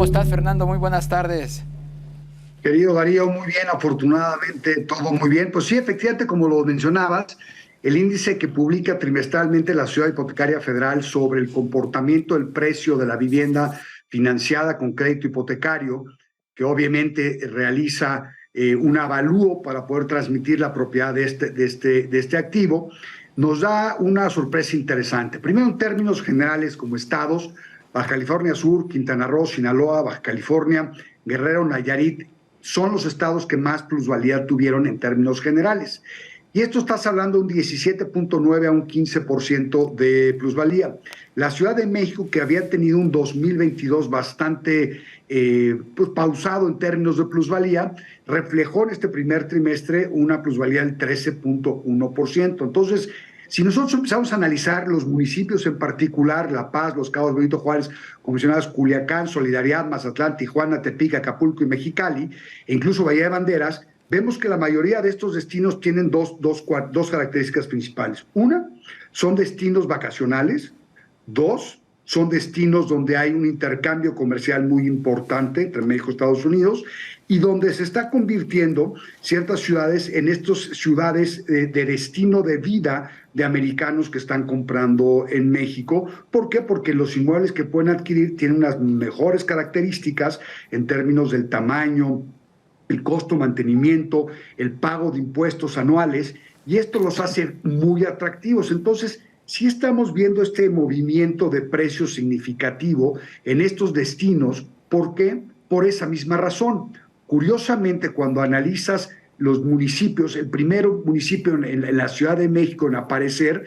¿Cómo estás, Fernando? Muy buenas tardes. Querido Darío, muy bien, afortunadamente todo muy bien. Pues sí, efectivamente, como lo mencionabas, el índice que publica trimestralmente la Ciudad Hipotecaria Federal sobre el comportamiento del precio de la vivienda financiada con crédito hipotecario, que obviamente realiza un avalúo para poder transmitir la propiedad de este activo, nos da una sorpresa interesante. Primero, en términos generales, como estados, Baja California Sur, Quintana Roo, Sinaloa, Baja California, Guerrero, Nayarit, son los estados que más plusvalía tuvieron en términos generales. Y esto estás hablando de un 17.9 a un 15% de plusvalía. La Ciudad de México, que había tenido un 2022 bastante pues, pausado en términos de plusvalía, reflejó en este primer trimestre una plusvalía del 13.1%. Entonces, si nosotros empezamos a analizar los municipios en particular, La Paz, Los Cabos, Benito Juárez, como mencionabas, Culiacán, Solidaridad, Mazatlán, Tijuana, Tepic, Acapulco y Mexicali, e incluso Bahía de Banderas, vemos que la mayoría de estos destinos tienen dos características principales. Una, son destinos vacacionales. Dos, son destinos donde hay un intercambio comercial muy importante entre México y Estados Unidos y donde se está convirtiendo ciertas ciudades en estas ciudades de destino de vida de americanos que están comprando en México. ¿Por qué? Porque los inmuebles que pueden adquirir tienen unas mejores características en términos del tamaño, el costo de mantenimiento, el pago de impuestos anuales, y esto los hace muy atractivos. Entonces, sí estamos viendo este movimiento de precios significativo en estos destinos. ¿Por qué? Por esa misma razón. Curiosamente, cuando analizas los municipios, el primer municipio en la Ciudad de México en aparecer,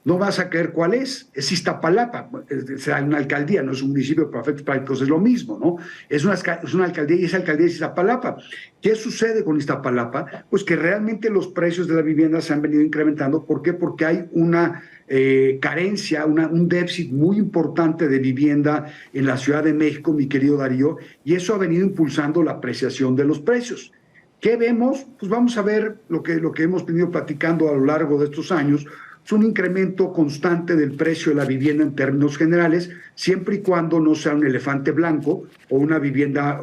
no vas a creer cuál es Iztapalapa, será una alcaldía, no es un municipio, pero a efectos prácticos es lo mismo, ¿no? Es una alcaldía y esa alcaldía es Iztapalapa. ¿Qué sucede con Iztapalapa? Pues que realmente los precios de la vivienda se han venido incrementando. ¿Por qué? Porque hay una carencia, un déficit muy importante de vivienda en la Ciudad de México, mi querido Darío, y eso ha venido impulsando la apreciación de los precios. ¿Qué vemos? Pues vamos a ver lo que hemos venido platicando a lo largo de estos años. Es un incremento constante del precio de la vivienda en términos generales, siempre y cuando no sea un elefante blanco o una vivienda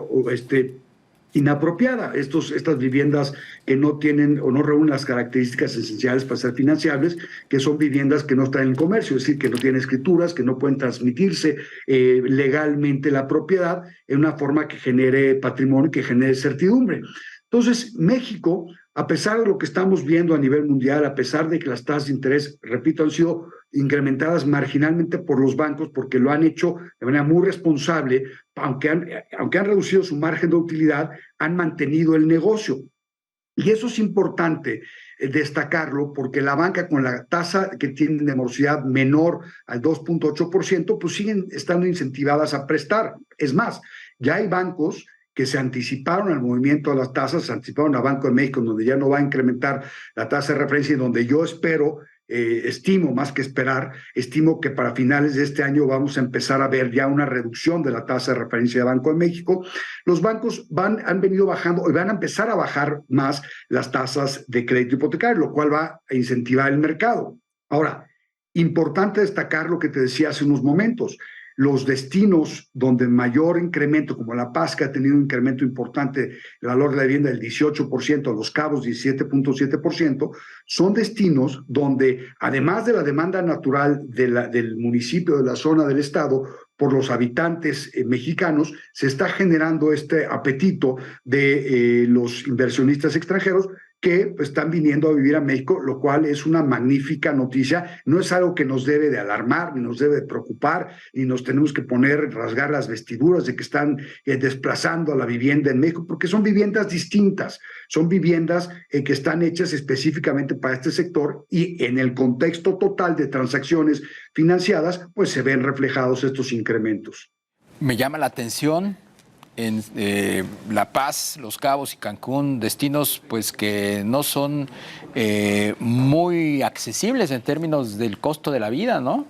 inapropiada. Estas viviendas que no tienen o no reúnen las características esenciales para ser financiables, que son viviendas que no están en comercio, es decir, que no tienen escrituras, que no pueden transmitirse legalmente la propiedad en una forma que genere patrimonio, que genere certidumbre. Entonces, México, a pesar de lo que estamos viendo a nivel mundial, a pesar de que las tasas de interés, repito, han sido incrementadas marginalmente por los bancos porque lo han hecho de manera muy responsable, aunque han reducido su margen de utilidad, han mantenido el negocio. Y eso es importante destacarlo porque la banca con la tasa que tiene de morosidad menor al 2.8%, pues siguen estando incentivadas a prestar. Es más, ya hay bancos que se anticiparon al movimiento de las tasas, se anticiparon a Banco de México, donde ya no va a incrementar la tasa de referencia y donde yo estimo más que esperar, estimo que para finales de este año vamos a empezar a ver ya una reducción de la tasa de referencia de Banco de México. Los bancos han venido bajando y van a empezar a bajar más las tasas de crédito hipotecario, lo cual va a incentivar el mercado. Ahora, importante destacar lo que te decía hace unos momentos. Los destinos donde mayor incremento, como La Paz, que ha tenido un incremento importante, el valor de la vivienda del 18%, Los Cabos 17.7%, son destinos donde, además de la demanda natural del municipio, de la zona del estado, por los habitantes mexicanos, se está generando este apetito de los inversionistas extranjeros que están viniendo a vivir a México, lo cual es una magnífica noticia. No es algo que nos debe de alarmar, ni nos debe de preocupar, ni nos tenemos que rasgar las vestiduras de que están desplazando a la vivienda en México, porque son viviendas distintas, son viviendas que están hechas específicamente para este sector y en el contexto total de transacciones financiadas, pues se ven reflejados estos incrementos. Me llama la atención en La Paz, Los Cabos y Cancún, destinos pues que no son muy accesibles en términos del costo de la vida, ¿no?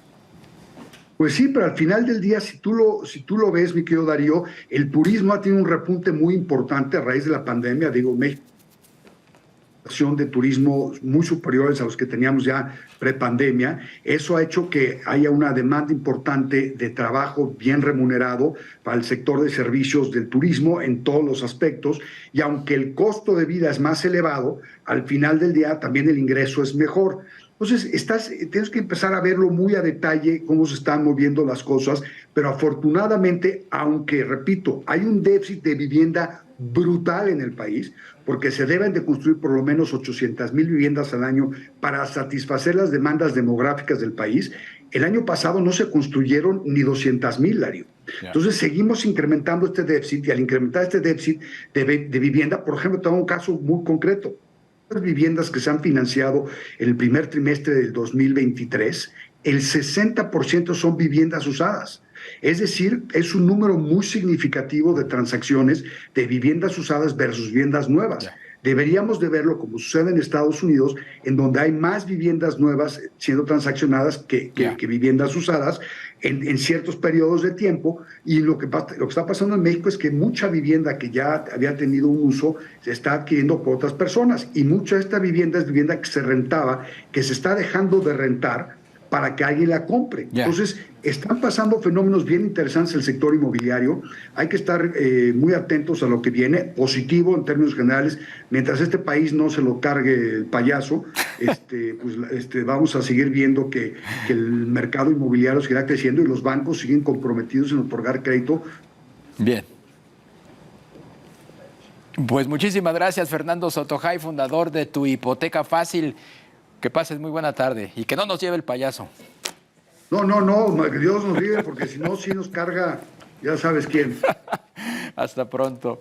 Pues sí, pero al final del día, si tú lo ves, mi querido Darío, el turismo ha tenido un repunte muy importante a raíz de la pandemia. Digo, México de turismo muy superiores a los que teníamos ya prepandemia. Eso ha hecho que haya una demanda importante de trabajo bien remunerado para el sector de servicios del turismo en todos los aspectos, y aunque el costo de vida es más elevado, al final del día también el ingreso es mejor. Entonces, tienes que empezar a verlo muy a detalle, cómo se están moviendo las cosas, pero afortunadamente, aunque, repito, hay un déficit de vivienda brutal en el país, porque se deben de construir por lo menos 800,000 viviendas al año para satisfacer las demandas demográficas del país. El año pasado no se construyeron ni 200,000, Lario. Entonces seguimos incrementando este déficit, y al incrementar este déficit de vivienda, por ejemplo, tengo un caso muy concreto. Las viviendas que se han financiado en el primer trimestre del 2023, el 60% son viviendas usadas. Es decir, es un número muy significativo de transacciones de viviendas usadas versus viviendas nuevas. Deberíamos de verlo como sucede en Estados Unidos, en donde hay más viviendas nuevas siendo transaccionadas que viviendas usadas en ciertos periodos de tiempo. Y lo que está pasando en México es que mucha vivienda que ya había tenido un uso se está adquiriendo por otras personas, y mucha de esta vivienda es vivienda que se rentaba, que se está dejando de rentar para que alguien la compre. Entonces, están pasando fenómenos bien interesantes en el sector inmobiliario. Hay que estar muy atentos a lo que viene, positivo en términos generales. Mientras este país no se lo cargue el payaso, vamos a seguir viendo que el mercado inmobiliario seguirá creciendo y los bancos siguen comprometidos en otorgar crédito. Bien. Pues muchísimas gracias, Fernando Sotojay, fundador de Tu Hipoteca Fácil. Que pases muy buena tarde y que no nos lleve el payaso. No, que Dios nos libre, porque si no, sí nos carga, ya sabes quién. Hasta pronto.